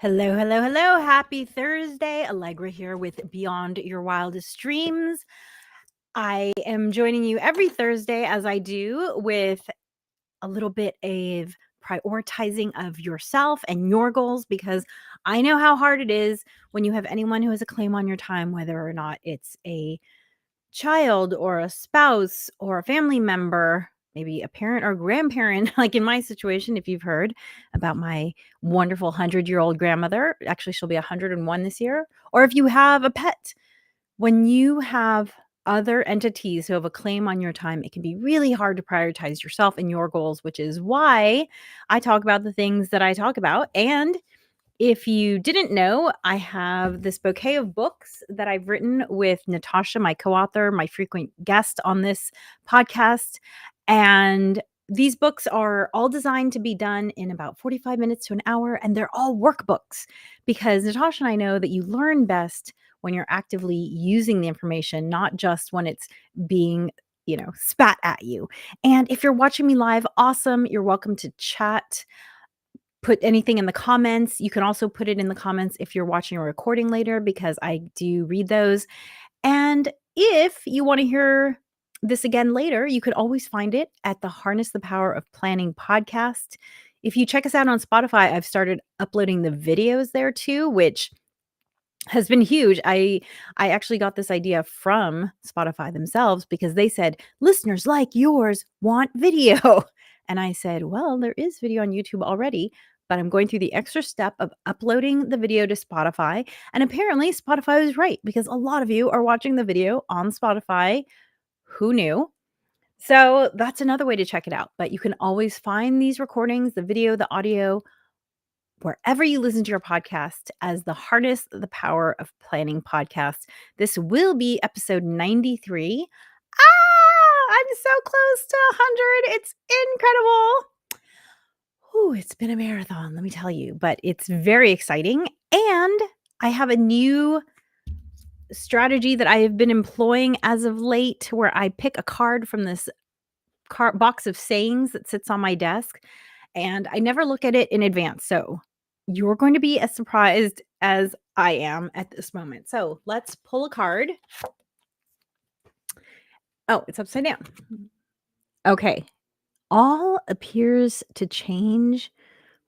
Hello, hello, hello. Happy Thursday. Allegra here with Beyond Your Wildest Dreams. I am joining you every Thursday, as I do, with a little bit of prioritizing of yourself and your goals, because I know how hard it is when you have anyone who has a claim on your time, whether or not it's a child or a spouse or a family member, maybe a parent or grandparent. Like in my situation, if you've heard about my wonderful 100-year-old grandmother, actually, she'll be 101 this year. Or if you have a pet, when you have other entities who have a claim on your time, it can be really hard to prioritize yourself and your goals, which is why I talk about the things that I talk about. And if you didn't know, I have this bouquet of books that I've written with Natasha, my co-author, my frequent guest on this podcast. And these books are all designed to be done in about 45 minutes to an hour, and they're all workbooks because Natasha and I know that you learn best when you're actively using the information, not just when it's being spat at you. And if you're watching me live, awesome. You're welcome to chat, put anything in the comments. You can also put it in the comments if you're watching a recording later, because I do read those. And if you want to hear this again later, you could always find it at the Harness the Power of Planning podcast. If you check us out on Spotify, I've started uploading the videos there too, which has been huge. I actually got this idea from Spotify themselves because they said, listeners like yours want video. And I said, well, there is video on YouTube already, but I'm going through the extra step of uploading the video to Spotify. And apparently Spotify was right, because a lot of you are watching the video on Spotify. Who knew? So that's another way to check it out. But you can always find these recordings, the video, the audio, wherever you listen to your podcast, as the Harness the Power of Planning podcast. This will be episode 93. I'm so close to 100. It's incredible. Ooh, it's been a marathon, let me tell you, but it's very exciting. And I have a new strategy that I have been employing as of late, where I pick a card from this box of sayings that sits on my desk, and I never look at it in advance. So you're going to be as surprised as I am at this moment. So let's pull a card. Oh, it's upside down. Okay. All appears to change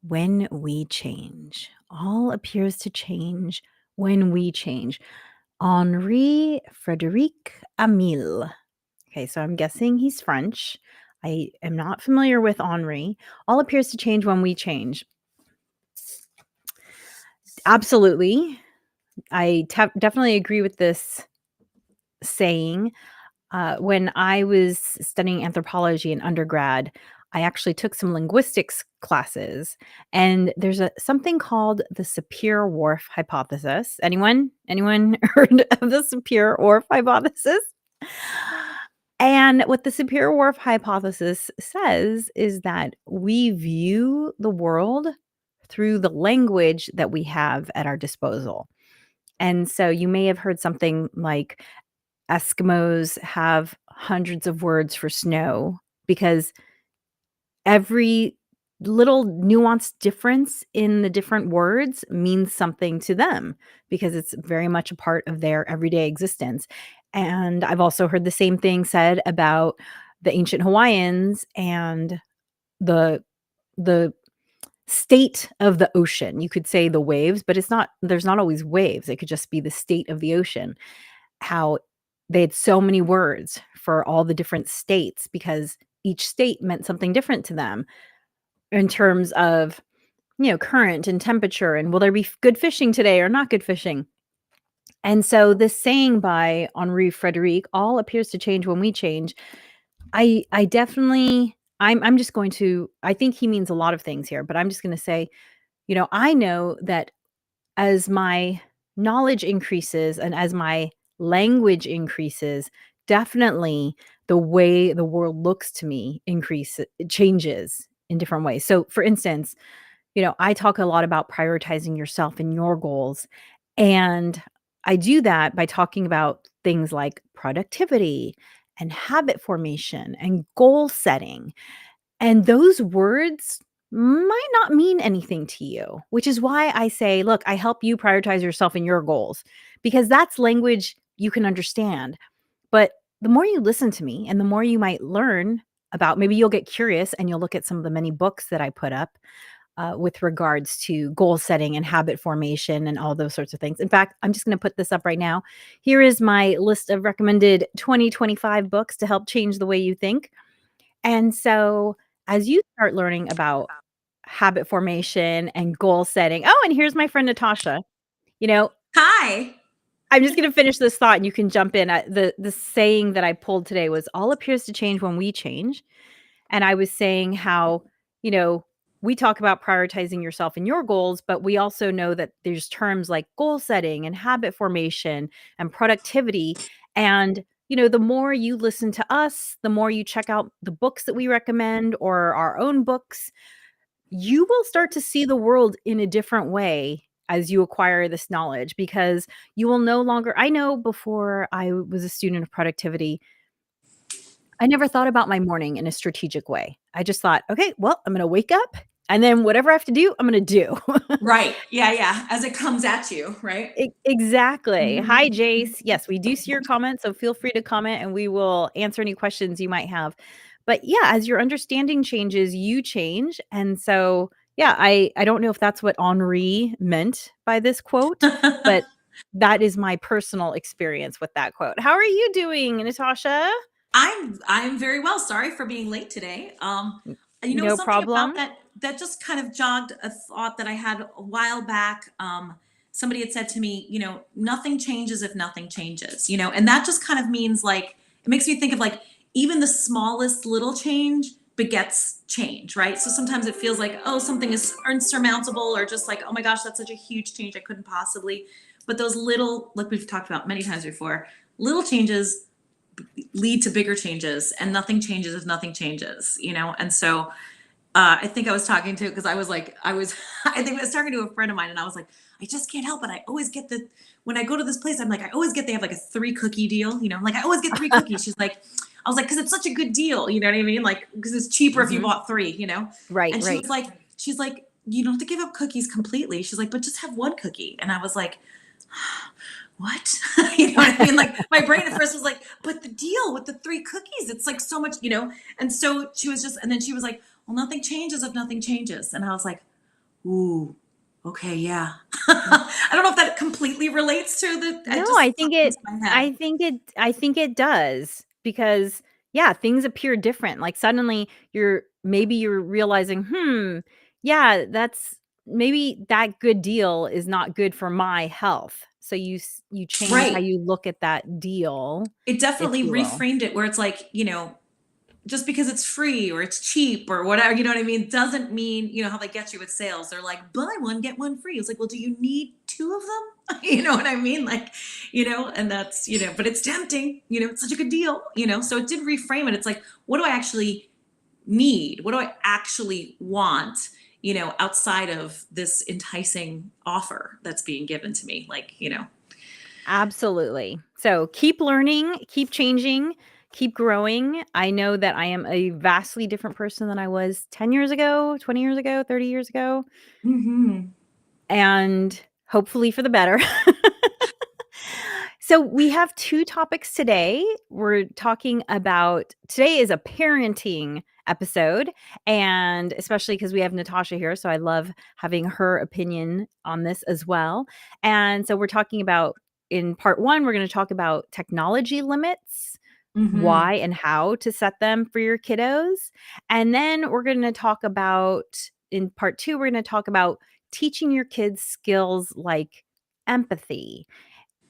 when we change. All appears to change when we change. Henri Frédéric Amiel. Okay, so I'm guessing he's French. I am not familiar with Henri. All appears to change when we change. Absolutely. I definitely agree with this saying. When I was studying anthropology in undergrad, I actually took some linguistics classes, and there's something called the Sapir-Whorf hypothesis. Anyone heard of the Sapir-Whorf hypothesis? And what the Sapir-Whorf hypothesis says is that we view the world through the language that we have at our disposal. And so you may have heard something like Eskimos have hundreds of words for snow, because every little nuanced difference in the different words means something to them, because it's very much a part of their everyday existence. And I've also heard the same thing said about the ancient Hawaiians and the the state of the ocean. You could say the waves, but there's not always waves. It could just be the state of the ocean. How they had so many words for all the different states, because each state meant something different to them in terms of, current and temperature, and will there be good fishing today or not good fishing. And so this saying by Henri Frédéric, all appears to change when we change. I definitely, I'm just going to, I think he means a lot of things here, but I'm just going to say, I know that as my knowledge increases and as my language increases, definitely the way the world looks to me changes in different ways. So for instance, I talk a lot about prioritizing yourself and your goals. And I do that by talking about things like productivity and habit formation and goal setting. And those words might not mean anything to you, which is why I say, look, I help you prioritize yourself and your goals because that's language you can understand. But the more you listen to me and the more you might learn about, maybe you'll get curious and you'll look at some of the many books that I put up with regards to goal setting and habit formation and all those sorts of things. In fact, I'm just going to put this up right now. Here is my list of recommended 2025 books to help change the way you think. And so, as you start learning about habit formation and goal setting, oh, and here's my friend Natasha. You know, Hi. I'm just gonna finish this thought and you can jump in. The saying that I pulled today was all appears to change when we change. And I was saying how, you know, we talk about prioritizing yourself and your goals, but we also know that there's terms like goal setting and habit formation and productivity. And, the more you listen to us, the more you check out the books that we recommend or our own books, you will start to see the world in a different way as you acquire this knowledge because you will no longer I know before I was a student of productivity, I never thought about my morning in a strategic way. I just thought, "Okay, well, I'm gonna wake up and then whatever I have to do, I'm gonna do." Right. Yeah, yeah. As it comes at you, right? Exactly. Hi, Mhm. Jace. Yes, we do see your comments, so feel free to comment and we will answer any questions you might have. But yeah, as your understanding changes, you change. And so, yeah, I don't know if that's what Henri meant by this quote, but that is my personal experience with that quote. How are you doing, Natasha? I'm very well. Sorry for being late today. No Something about problem. that just kind of jogged a thought that I had a while back. Somebody had said to me, nothing changes if nothing changes, and that just kind of means like it makes me think of like even the smallest little change begets change, right? So sometimes it feels like, oh, something is insurmountable or just like, oh my gosh, that's such a huge change I couldn't possibly. But those little, like we've talked about many times before, little changes lead to bigger changes, and nothing changes if nothing changes, and so I think I was talking to because I think I was talking to a friend of mine and I was like, I just can't help it, I always get the when I go to this place, I'm like, I always get they have like a 3 cookie deal, like I always get 3 cookies. She's like, I was like, because it's such a good deal, you know what I mean, like because it's cheaper if you Mhm. bought three, Right, and right. she's like, you don't have to give up cookies completely. She's like, but just have 1 cookie. And I was like, what? You know what I mean? Like my brain at first was like, but the deal with the 3 cookies, it's like so much, And so she was just, and then she was like, well, nothing changes if nothing changes. And I was like, ooh, okay, yeah. I don't know if that completely relates to No, it just I think popped it into my head. I think it does because, yeah, things appear different, like, suddenly you're realizing, yeah, that's maybe that good deal is not good for my health." So you change how Right. you look at that deal, It if definitely you will. reframed it where it's like, just because it's free or it's cheap or whatever, you know what I mean, doesn't mean, how they get you with sales. They're like, buy one, get one free. It's like, well, do you need 2 of them? You know what I mean? Like, and that's, but it's tempting, it's such a good deal, so it did reframe it. It's like, what do I actually need? What do I actually want? Outside of this enticing offer that's being given to me, like. Absolutely. So keep learning, keep changing, keep growing. I know that I am a vastly different person than I was 10 years ago, 20 years ago, 30 years ago, Hmm. and hopefully for the better. So we have 2 topics today. We're talking about today is a parenting episode, and especially because we have Natasha here, so I love having her opinion on this as well. And so we're talking about in part 1, we're gonna talk about technology limits, Hmm. why and how to set them for your kiddos. And then we're gonna talk about in part 2, we're gonna talk about teaching your kids skills like empathy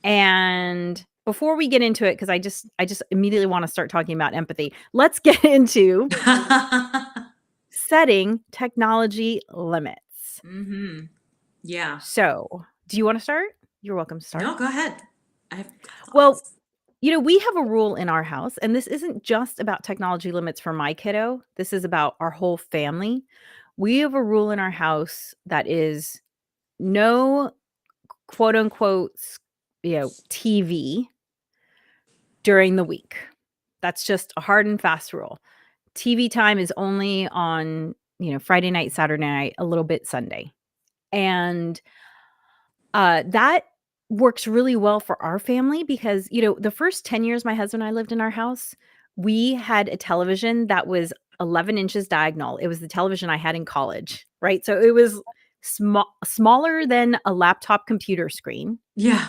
and before we get into it, because I just immediately wanna start talking about empathy, let's get into setting technology limits. Hmm. Yeah. So, do you wanna start? You're welcome to start. No, go ahead. I have Well, thoughts. we have a rule in our house, and this isn't just about technology limits for my kiddo, this is about our whole family. We have a rule in our house that is no quote unquote, TV during the week. That's just a hard and fast rule. TV time is only on Friday night, Saturday night, a little bit Sunday. And that works really well for our family because, the first 10 years my husband and I lived in our house, we had a television that was 11 inches diagonal. It was the television I had in college, right? So it was smaller than a laptop computer screen. Yeah.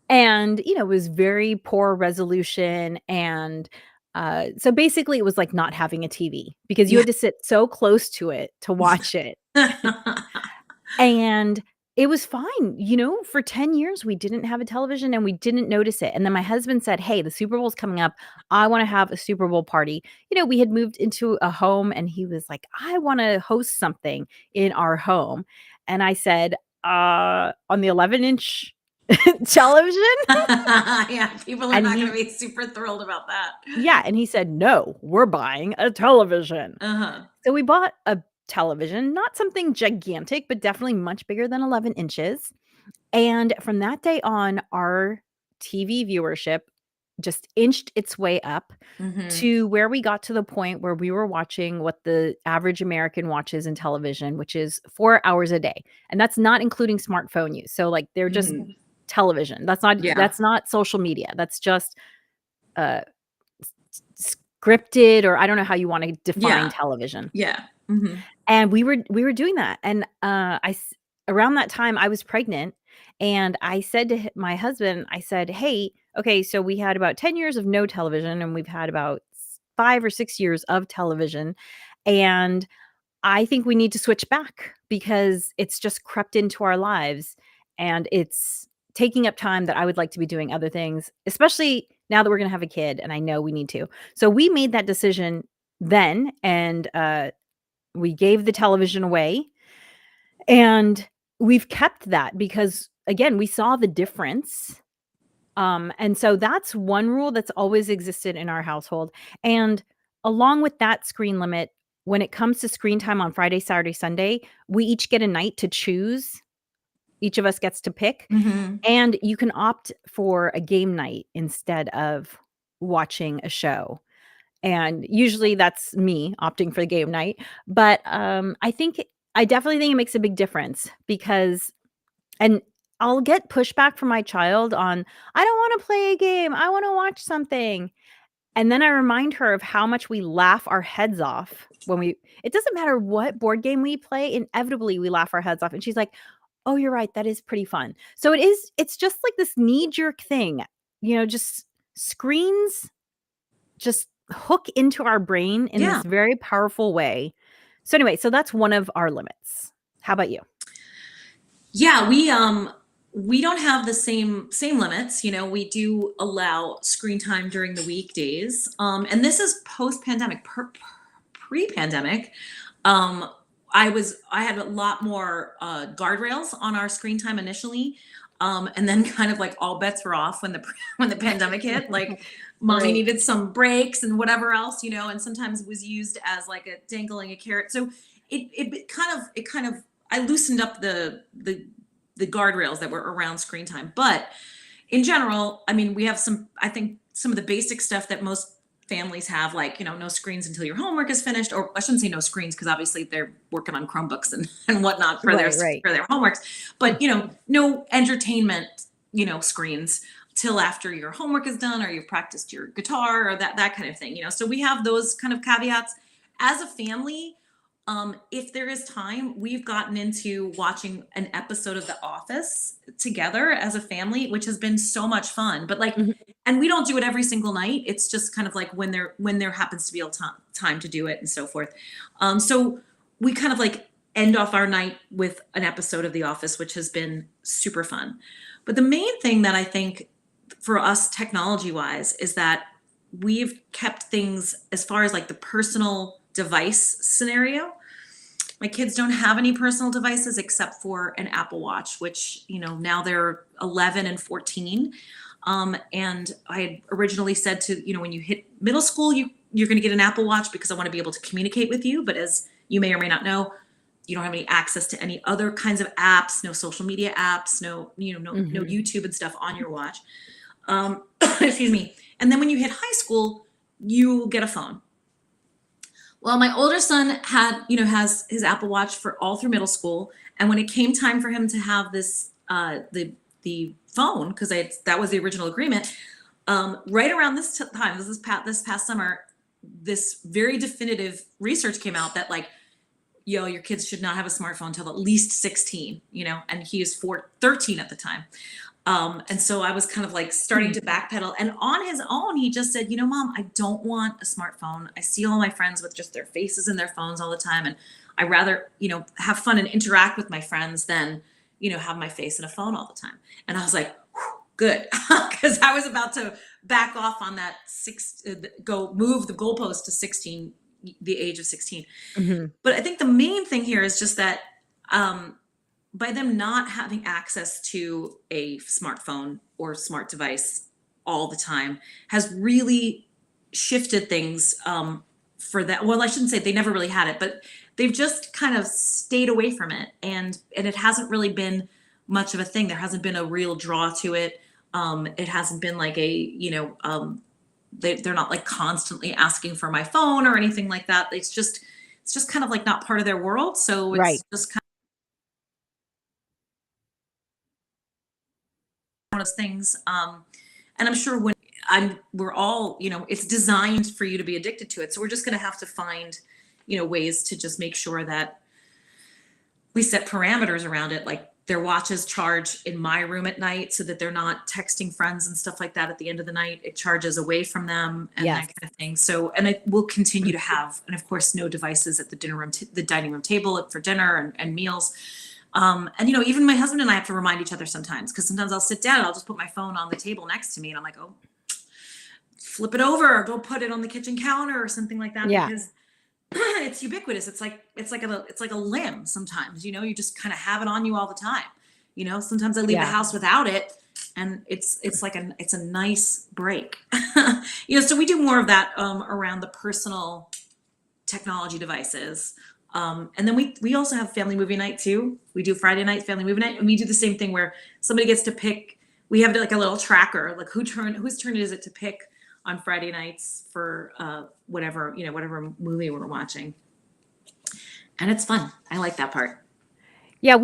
And, it was very poor resolution. And so basically, it was like not having a TV because you Yeah. had to sit so close to it to watch it. And it was fine, for 10 years, we didn't have a television and we didn't notice it, and then my husband said, "Hey, the Super Bowl's coming up. I wanna have a Super Bowl party." We had moved into a home and he was like, "I wanna host something in our home." And I said, on the 11-inch television?" Yeah, people are And not gonna he be super thrilled about that. Yeah, and he said, "No, we're buying a television." Uh-huh. So we bought a television, not something gigantic, but definitely much bigger than 11 inches. And from that day on, our TV viewership just inched its way up Mhm. to where we got to the point where we were watching what the average American watches in television, which is 4 hours a day. And that's not including smartphone use. So like they're just Mhm. television. That's not Yeah. that's not social media. That's just uh scripted, or I don't know how you want to define Yeah. television. Yeah. Mhm. And we were doing that, and, around that time, I was pregnant, and I said to my husband, I said, "Hey, okay, so we had about 10 years of no television, and we've had about 5 or 6 years of television, and I think we need to switch back because it's just crept into our lives, and it's taking up time that I would like to be doing other things, especially now that we're gonna have a kid, and I know we need to." So we made that decision then, and, we gave the television away, and we've kept that because, again, we saw the difference, and so that's one rule that's always existed in our household, and along with that screen limit, when it comes to screen time on Friday, Saturday, Sunday, we each get a night to choose. Each of us gets to pick, Mhm. and you can opt for a game night instead of watching a show. And usually that's me opting for the game night, but, I definitely think it makes a big difference because and I'll get pushback from my child on, "I don't wanna play a game, I wanna watch something." And then I remind her of how much we laugh our heads off when it doesn't matter what board game we play, inevitably we laugh our heads off, and she's like, "Oh, you're right, that is pretty fun." So it's just like this knee-jerk thing, just screens just hook into our brain in Yeah. this very powerful way. So anyway, so that's one of our limits. How about you? Yeah, we don't have the same limits. We do allow screen time during the weekdays. And this is post-pandemic. Pre-pandemic, um, I had a lot more guardrails on our screen time initially. And then kind of like all bets were off when the when the pandemic hit. Like mommy Right. needed some breaks and whatever else, and sometimes it was used as like a dangling a carrot. So it kind of I loosened up the guardrails that were around screen time. But in general, I mean, we have I think some of the basic stuff that most families have, like, no screens until your homework is finished, or I shouldn't say no screens because obviously they're working on Chromebooks and, and whatnot for Right, right. their homeworks, but, no entertainment, screens till after your homework is done or you've practiced your guitar or that kind of thing, so we have those kind of caveats as a family. If there is time, we've gotten into watching an episode of The Office together as a family, which has been so much fun. But like, Mhm. and we don't do it every single night. It's just kind of like when there happens to be a time to do it and so forth. So we kind of like end off our night with an episode of The Office, which has been super fun. But the main thing that I think for us technology wise is that we've kept things as far as like the personal device scenario. My kids don't have any personal devices except for an Apple Watch, which, now they're 11 and 14. And I had originally said to, when you hit middle school, you're going to get an Apple Watch because I want to be able to communicate with you. But as you may or may not know, you don't have any access to any other kinds of apps, no social media apps, no Mhm. YouTube and stuff on your watch. Excuse me. And then when you hit high school, you get a phone. Well, my older son has his Apple Watch for all through middle school, and when it came time for him to have this, the phone, because that was the original agreement. Right around time, this past summer, this very definitive research came out that like, yo, your kids should not have a smartphone until at least 16, and he is 13 at the time. And so I was kind of like starting to backpedal. And on his own, he just said, Mom, I don't want a smartphone. I see all my friends with just their faces in their phones all the time. And I rather, have fun and interact with my friends than, have my face in a phone all the time. And I was like, good. Because I was about to back off on that go move the goalpost to 16, the age of 16. Mhm. But I think the main thing here is just that, by them not having access to a smartphone or smart device all the time has really shifted things, for that. Well, I shouldn't say they never really had it, but they've just kind of stayed away from it, and it hasn't really been much of a thing. There hasn't been a real draw to it. It hasn't been like they're not like constantly asking for my phone or anything like that. It's just kind of like not part of their world. So Right. it's just kind of one of those things. And I'm sure we're all, it's designed for you to be addicted to it. So we're just going to have to find, ways to just make sure that we set parameters around it. Like their watches charge in my room at night so that they're not texting friends and stuff like that at the end of the night. It charges away from them and Yes. that kind of thing. So, and it will continue to have, and of course, no devices at the the dining room table for dinner and meals. And even my husband and I have to remind each other sometimes, because sometimes I'll sit down and I'll just put my phone on the table next to me and I'm like, oh, flip it over or go put it on the kitchen counter or something like that, Yeah. because it's ubiquitous. It's like a limb sometimes, you just kind of have it on you all the time. Sometimes I leave the Yeah. house without it, and it's a nice break. So we do more of that around the personal technology devices. And then we also have family movie night too. We do Friday night family movie night, and we do the same thing where somebody gets to pick. We have like a little tracker, like whose turn is it to pick on Friday nights for whatever movie we're watching. And it's fun. I like that part. Yeah,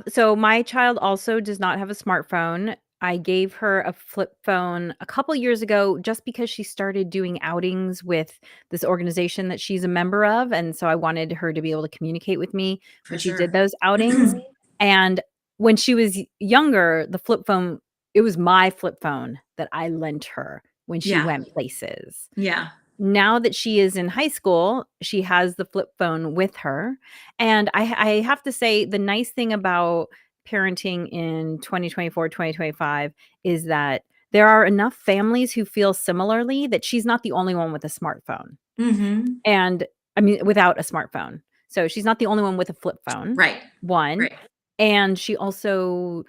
so my child also does not have a smartphone. I gave her a flip phone a couple years ago just because she started doing outings with this organization that she's a member of, and so I wanted her to be able to communicate with me For when she did sure. those outings. And when she was younger, the flip phone, it was my flip phone that I lent her when she Yeah. went places. Yeah. Now that she is in high school, she has the flip phone with her, and I have to say the nice thing about parenting in 2024, 2025 is that there are enough families who feel similarly that she's not the only one with a smartphone, Mm-hmm. and I mean, without a smartphone. So she's not the only one with a flip phone, Right. 1, Right. and she also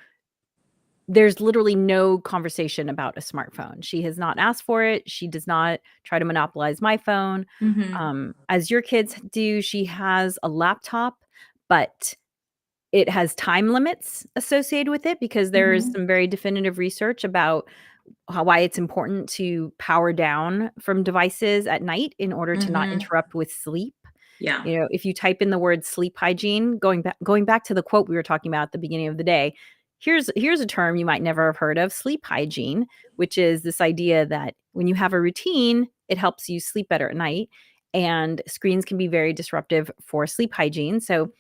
there's literally no conversation about a smartphone. She has not asked for it. She does not try to monopolize my phone. Mm-hmm. As your kids do, she has a laptop, but it has time limits associated with it because there is Mm-hmm. some very definitive research about why it's important to power down from devices at night in order to not Mm-hmm. interrupt with sleep. Yeah. If you type in the word sleep hygiene, going back to the quote we were talking about at the beginning of the day, here's a term you might never have heard of, sleep hygiene, which is this idea that when you have a routine, it helps you sleep better at night, and screens can be very disruptive for sleep hygiene. So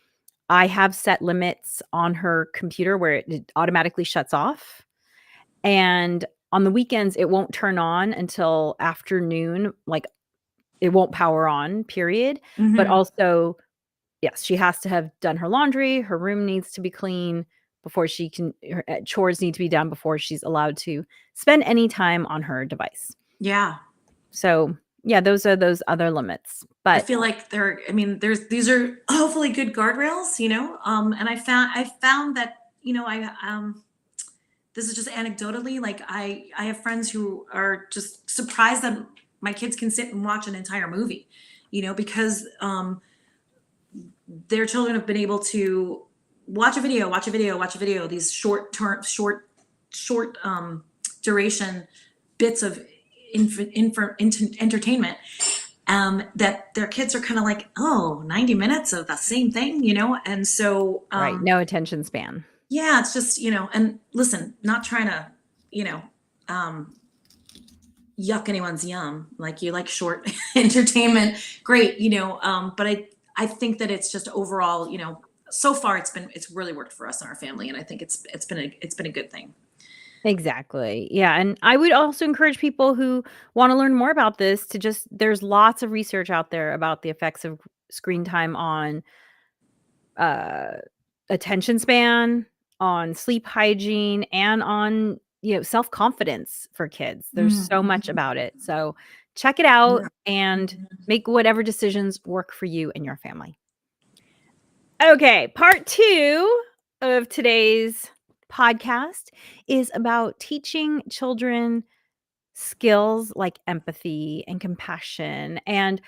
I have set limits on her computer where it automatically shuts off, and on the weekends, it won't turn on until afternoon, like, it won't power on, period, but Mm-hmm. also, yes, she has to have done her laundry, her room needs to be clean before her chores need to be done before she's allowed to spend any time on her device. Yeah. So, yeah, those are those other limits, I but feel like these are hopefully good guardrails, and I found that, this is just anecdotally, like I have friends who are just surprised that my kids can sit and watch an entire movie, because their children have been able to watch a video, these short duration bits of entertainment. that their kids are kind of like, oh, 90 minutes of the same thing, And so, Right. No attention span. yeah, it's just, and listen, not trying to, you know, um, yuck anyone's yum. Like you like short entertainment, great, but I think that it's just overall, so far it's really worked for us and our family, and I think it's been a good thing. Exactly. Yeah, and I would also encourage people who wanna learn more about this to just there's lots of research out there about the effects of screen time on, uh, attention span, on sleep hygiene, and on, self-confidence for kids. There's so much Mm-hmm. about it. So, check it out Yeah. and make whatever decisions work for you and your family. Okay, part 2 of today's podcast is about teaching children skills like empathy and compassion, and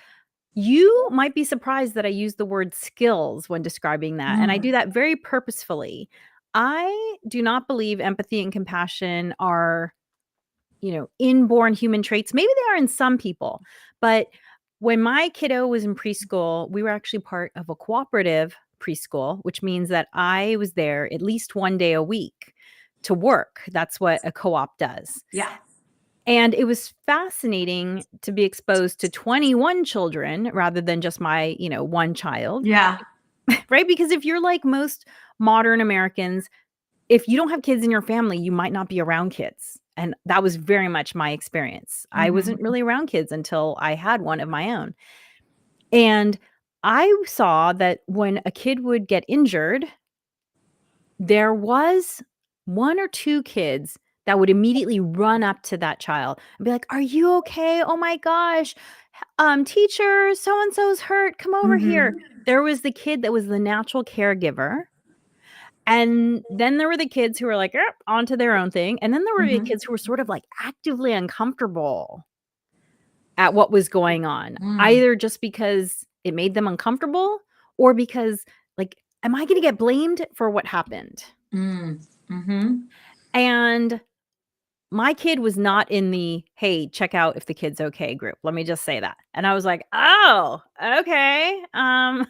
you might be surprised that I use the word skills when describing that, and I do Mm. that very purposefully. I do not believe empathy and compassion are inborn human traits. Maybe they are in some people, but when my kiddo was in preschool, we were actually part of a cooperative preschool, which means that I was there at least 1 day a week to work. That's what a co-op does. Yeah. And it was fascinating to be exposed to 21 children rather than just my, one child, Yeah. right? Because if you're like most modern Americans, if you don't have kids in your family, you might not be around kids. And that was very much my experience. I Mm-hmm. wasn't really around kids until I had one of my own. And I saw that when a kid would get injured, there was 1 or 2 kids that would immediately run up to that child and be like, "Are you okay? Oh my gosh, teacher, so and so's hurt. Come over here." Mm-hmm. There was the kid that was the natural caregiver, and then there were the kids who were like, onto their own thing, and then there were the Mm-hmm. kids who were sort of, like, actively uncomfortable at what was going on, Mm. either just because it made them uncomfortable or because, like, "Am I gonna get blamed for what happened?" Mm. Mm-hmm. And my kid was not in the, "Hey, check out if the kid's okay" group, let me just say that, and I was like, "Oh, okay, I'm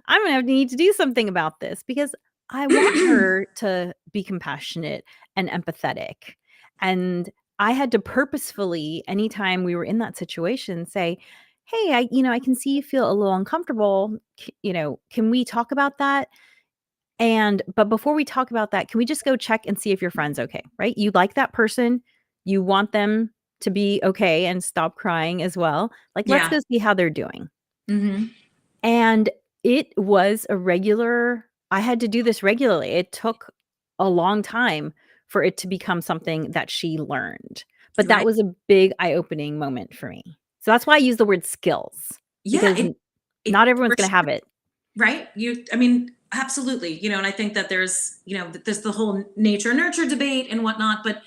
gonna need to do something about this because I want her to be compassionate and empathetic," and I had to purposefully, anytime we were in that situation, say, "Hey, I can see you feel a little uncomfortable, can we talk about that? But before we talk about that, can we just go check and see if your friend's okay, right? You like that person, you want them to be okay and stop crying as well. Like, let's Yeah. go see how they're doing." Mm-hmm. And it was I had to do this regularly. It took a long time for it to become something that she learned. But that Right. was a big eye-opening moment for me. So that's why I use the word skills Yeah. because It not everyone's for gonna have sure. it. Right? I mean, absolutely. And I think that there's the whole nature nurture debate and whatnot, but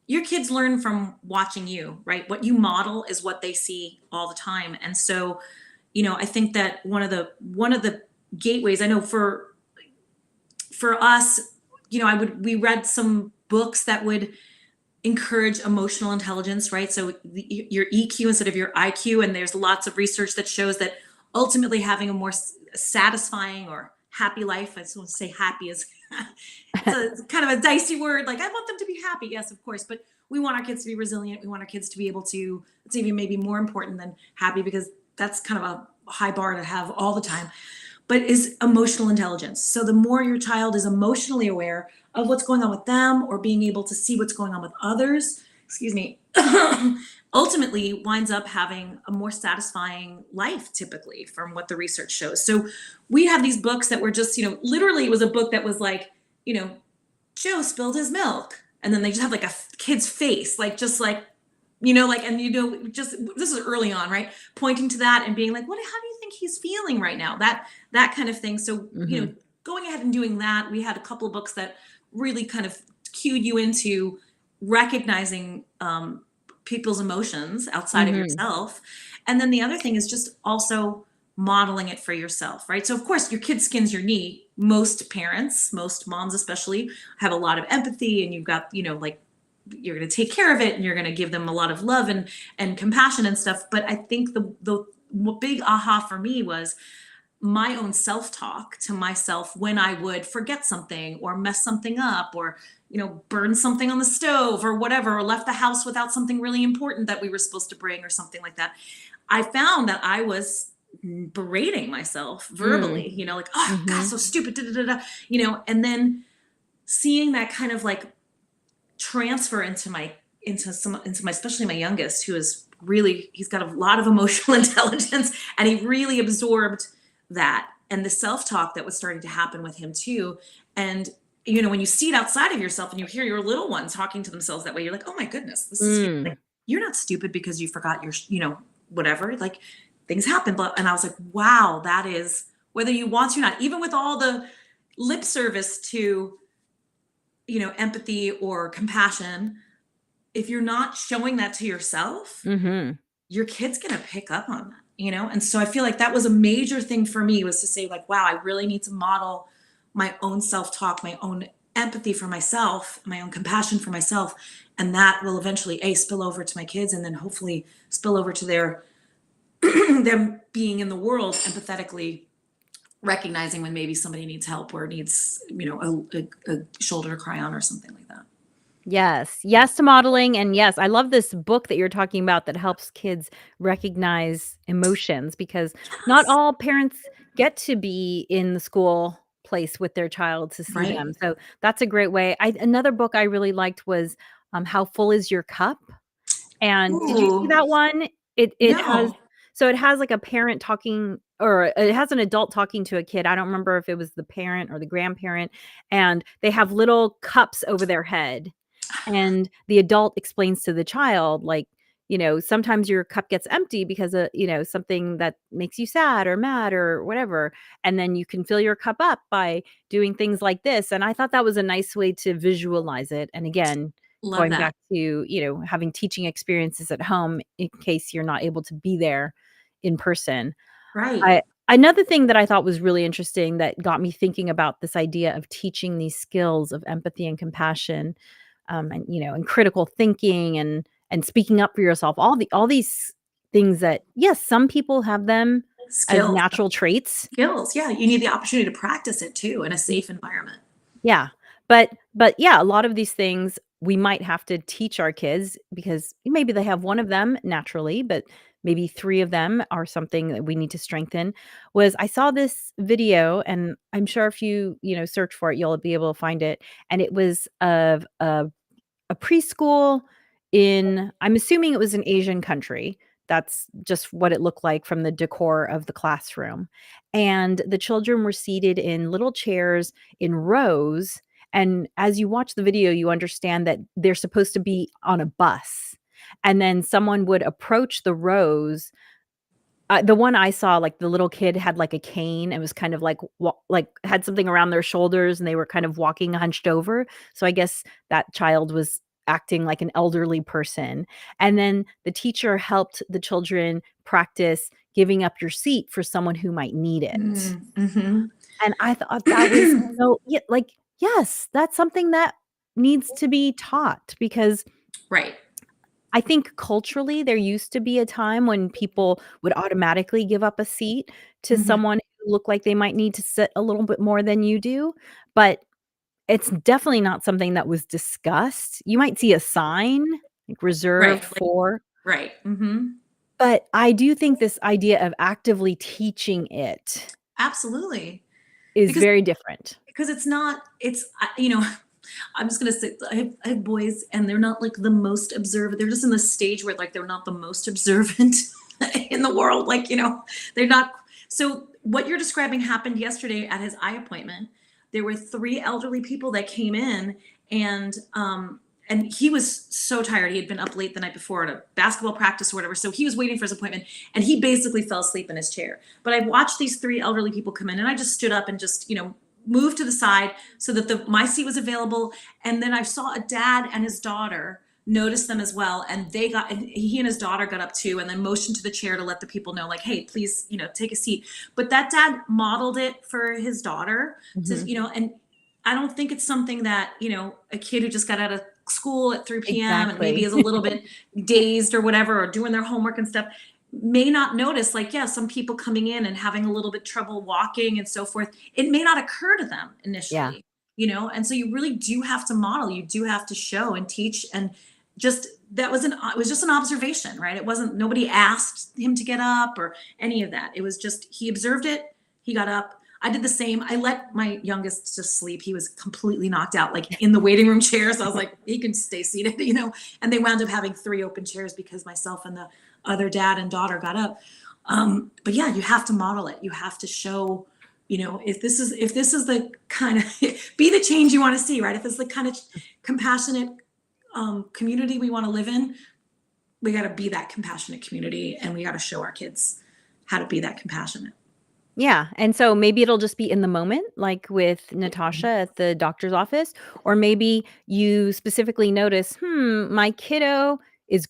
your kids learn from watching you, right? What you model is what they see all the time. And so, I think that one of the gateways, I know for us, we read some books that would encourage emotional intelligence, right? So your EQ instead of your IQ, and there's lots of research that shows that ultimately having a more satisfying or happy life. I just want to say happy is it's kind of a dicey word. Like I want them to be happy, yes, of course, but we want our kids to be resilient. We want our kids to be able to. It's even maybe more important than happy because that's kind of a high bar to have all the time, but is emotional intelligence. So the more your child is emotionally aware of what's going on with them or being able to see what's going on with others, excuse me, ultimately winds up having a more satisfying life typically from what the research shows. So we have these books that were just, literally it was a book that was like, you know, Joe spilled his milk. And then they just have like a kid's face, like just like like, and just this is early on, right? Pointing to that and being like, how do you think he's feeling right now? That kind of thing. So, Mhm. going ahead and doing that, we had a couple of books that really kind of cued you into recognizing people's emotions outside of Mhm. yourself. And then the other thing is just also modeling it for yourself, right? So of course your kid skins your knee. Most parents, most moms especially, have a lot of empathy, and you've got, like you're going to take care of it and you're going to give them a lot of love and compassion and stuff. But I think the big aha for me was my own self-talk to myself when I would forget something or mess something up or, burn something on the stove or whatever, or left the house without something really important that we were supposed to bring or something like that. I found that I was berating myself Mm. verbally, like, oh God, Mhm. so stupid, da, da, da, da, and then seeing that kind of like transfer into my especially my youngest, who is really, he's got a lot of emotional intelligence, and he really absorbed that and the self-talk that was starting to happen with him too. And when you see it outside of yourself and you hear your little one talking to themselves that way, you're like, oh my goodness, this is like, Mm. you're not stupid because you forgot your whatever, like, things happen. But and I was like, wow, that is, whether you want to or not, even with all the lip service to empathy or compassion, if you're not showing that to yourself, Mhm. your kid's gonna pick up on that. And so I feel like that was a major thing for me, was to say like, wow, I really need to model my own self-talk, my own empathy for myself, my own compassion for myself, and that will eventually spill over to my kids, and then hopefully spill over to their them being in the world empathetically recognizing when maybe somebody needs help or needs a shoulder to cry on or something like that. Yes. Yes to modeling, and yes, I love this book that you're talking about that helps kids recognize emotions because not Yes. all parents get to be in the school place with their child to see Right. them. So that's a great way. Another book I really liked was How Full Is Your Cup? And did you see Ooh, that one? It has no. so it has, like, a parent talking or it has an adult talking to a kid. I don't remember if it was the parent or the grandparent, and they have little cups over their head, and the adult explains to the child, like, "Sometimes your cup gets empty because of, something that makes you sad or mad or whatever, and then you can fill your cup up by doing things like this," and I thought that was a nice way to visualize it, and again, Love going that. back to, having teaching experiences at home in case you're not able to be there in person. Right. I Another thing that I thought was really interesting that got me thinking about this idea of teaching these skills of empathy and compassion, and critical thinking and speaking up for yourself, all these things that, yes, some people have them as Skills. natural traits. Skills. Yeah. You need the opportunity to practice it too in a Ye safe environment. Yeah, but yeah, a lot of these things we might have to teach our kids because maybe they have one of them naturally, but maybe 3 of them are something that we need to strengthen. I saw this video, and I'm sure if you search for it, you'll be able to find it, and it was of a preschool in, I'm assuming it was an Asian country. That's just what it looked like from the decor of the classroom. And the children were seated in little chairs in rows. And as you watch the video, you understand that they're supposed to be on a bus. And then someone would approach the rows. The one I saw, like, the little kid had, like, a cane and was kind of, like, had something around their shoulders, and they were kind of walking hunched over, so I guess that child was acting like an elderly person, and then the teacher helped the children practice giving up your seat for someone who might need it, Mhm. and I thought that was so yeah, like, yes, that's something that needs to be taught because Right. I think culturally, there used to be a time when people would automatically give up a seat to Mhm. someone who looked like they might need to sit a little bit more than you do, but it's definitely not something that was discussed. You might see a sign, like, Right. reserved Like, for, right. Mhm. but I do think this idea of actively teaching it Absolutely. is Because very different. it's not, I'm just gonna say I have boys, and they're not like the most observant. They're just in the stage where like they're not the most observant in the world. Like, they're not. So what you're describing happened yesterday at his eye appointment. There were 3 elderly people that came in, and he was so tired. He had been up late the night before at a basketball practice or whatever. So he was waiting for his appointment, and he basically fell asleep in his chair. But I watched these 3 elderly people come in, and I just stood up and just, moved to the side so that the my seat was available. And then I saw a dad and his daughter noticed them as well, and he and his daughter got up too, and then motioned to the chair to let the people know, like, hey, please, take a seat. But that dad modeled it for his daughter to, Mhm. and I don't think it's something that, a kid who just got out of school at 3 p.m. and maybe Exactly. is a little bit dazed or whatever, or doing their homework and stuff, may not notice, like, yeah, some people coming in and having a little bit trouble walking and so forth, it may not occur to them Yeah. initially, and so you really do have to model, you do have to show and teach. And just that was it was just an observation, right? It wasn't, nobody asked him to get up or any of that. It was just, he observed it, he got up. I did the same. I let my youngest just sleep. He was completely knocked out, like in the waiting room chair. So I was like, he can stay seated, and they wound up having 3 open chairs because myself and the other dad and daughter got up. But yeah, you have to model it. You have to show, if this is the kind of be the change you want to see, right? If it's the kind of compassionate community we want to live in, we got to be that compassionate community, and we got to show our kids how to be that compassionate. Yeah, and so maybe it'll just be in the moment, like with Natasha at the doctor's office, or maybe you specifically notice, my kiddo is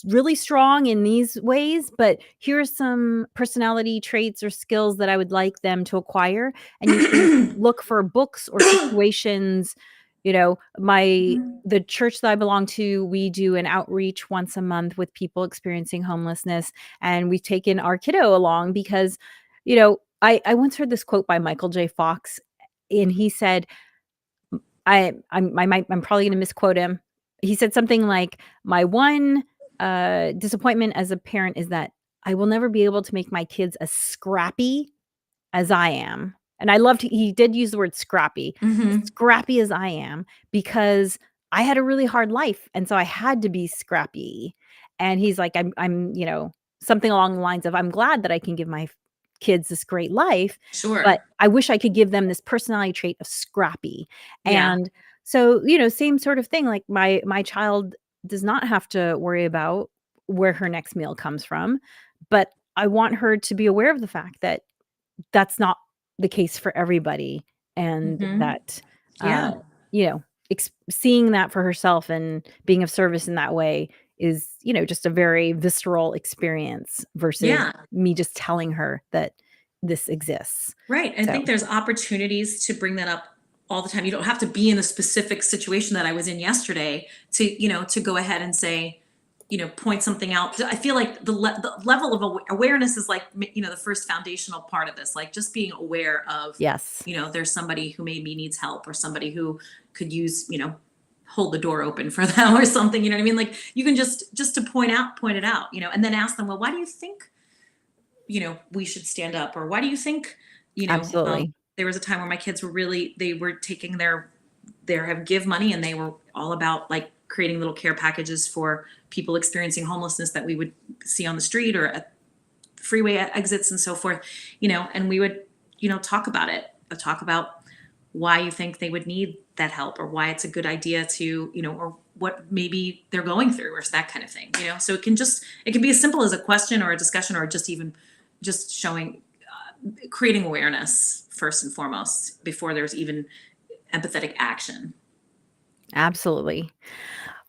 really strong in these ways, but here's some personality traits or skills that I would like them to acquire, and you can look for books or situations. My Mhm. the church that I belong to, we do an outreach once a month with people experiencing homelessness, and we've taken our kiddo along because I once heard this quote by Michael J. Fox, and he said, I'm probably gonna misquote him. He said something like, "My one, disappointment as a parent is that I will never be able to make my kids as scrappy as I am." And I loved he did use the word scrappy. "As Mhm. scrappy as I am, because I had a really hard life, and so I had to be scrappy." And he's like, I'm something along the lines of, "I'm glad that I can give my kids this great life, but Sure. I wish I could give them this personality trait of scrappy." Yeah. And so, same sort of thing, like my child does not have to worry about where her next meal comes from, but I want her to be aware of the fact that that's not the case for everybody, and Mhm. that, uh, Yeah. you know, seeing that for herself and being of service in that way is, just a very visceral experience versus Yeah. me just telling her that this exists. Right. I So, think there's opportunities to bring that up all the time. You don't have to be in a specific situation that I was in yesterday to go ahead and say, point something out. I feel like the level of awareness is like, the first foundational part of this, like just being aware of, yes. there's somebody who maybe needs help, or somebody who could use, hold the door open for them or something. You know what I mean? Like, you can just to point it out, and then ask them, well, why do you think we should stand up? Or why do you think, Absolutely. there was a time where my kids they were taking their have give money, and they were all about like creating little care packages for people experiencing homelessness that we would see on the street or at freeway exits and so forth, and we would, talk about it, talk about why you think they would need that help, or why it's a good idea to, or what maybe they're going through, or that kind of thing, so it can be as simple as a question or a discussion, or just even just showing, creating awareness first and foremost before there's even empathetic action. Absolutely.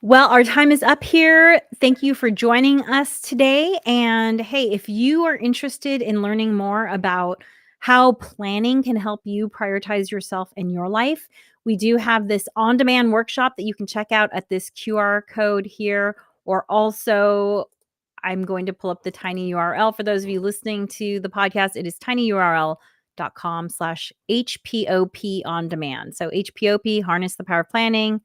Well, our time is up here. Thank you for joining us today. And hey, if you are interested in learning more about how planning can help you prioritize yourself in your life, we do have this on demand workshop that you can check out at this QR code here. Or also, I'm going to pull up the tiny URL for those of you listening to the podcast. It is tinyurl.com/HPOP on demand. So HPOP, harness the power of planning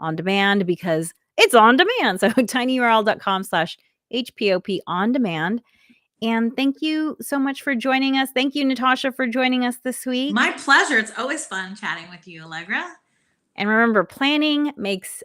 on demand, because it's on demand. So tinyurl.com/HPOP on demand. And thank you so much for joining us. Thank you, Natasha, for joining us this week. My pleasure. It's always fun chatting with you, Allegra. And remember, planning makes